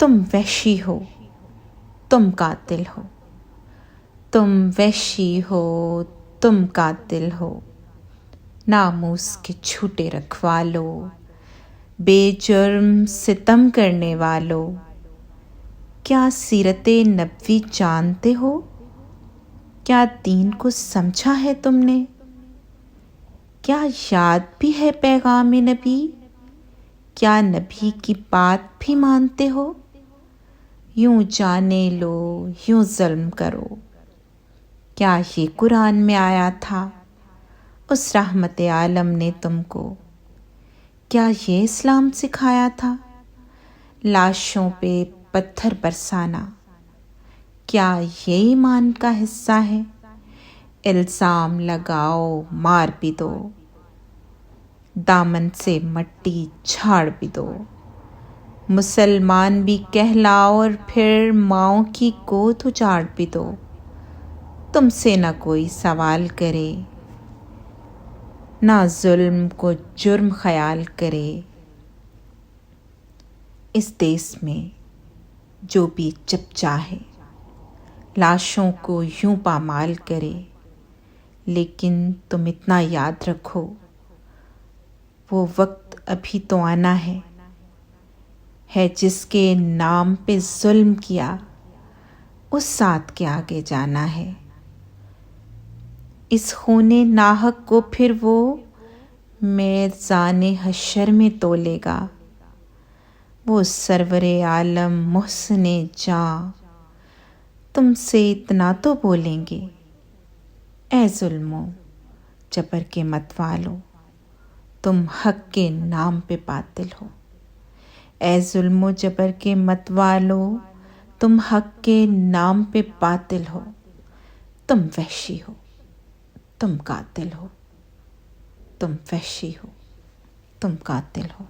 تم وحشی ہو، تم قاتل ہو، تم وحشی ہو، تم قاتل ہو، ناموس کے جھوٹے رکھوالو، بے جرم ستم کرنے والو، کیا سیرت نبوی جانتے ہو؟ کیا دین کو سمجھا ہے تم نے؟ کیا یاد بھی ہے پیغام نبی؟ کیا نبی کی بات بھی مانتے ہو؟ یوں جانے لو، یوں ظلم کرو، کیا یہ قرآن میں آیا تھا اس رحمت عالم نے تم کو؟ کیا یہ اسلام سکھایا تھا لاشوں پہ پتھر برسانا؟ کیا یہ ایمان کا حصہ ہے الزام لگاؤ مار بھی دو، دامن سے مٹی جھاڑ بھی دو، مسلمان بھی کہلاؤ اور پھر ماؤں کی گود اجاڑ بھی دو، تم سے نہ کوئی سوال کرے، نہ ظلم کو جرم خیال کرے۔ اس دیس میں جو بھی جب چاہے لاشوں کو یوں پامال کرے، لیکن تم اتنا یاد رکھو وہ وقت ابھی تو آنا ہے جس کے نام پہ ظلم کیا اس ساتھ کے آگے جانا ہے۔ اس خون ناحق کو پھر وہ میزان حشر میں تولے گا، وہ سرور عالم محسن جاں تم سے اتنا تو بولیں گے، اے ظلم و جبر کے مت والو تم حق کے نام پہ باطل ہو، اے ظلم و جبر کے مت والو تم حق کے نام پہ باطل ہو، تم وحشی ہو، تم قاتل ہو، تم وحشی ہو، تم قاتل ہو۔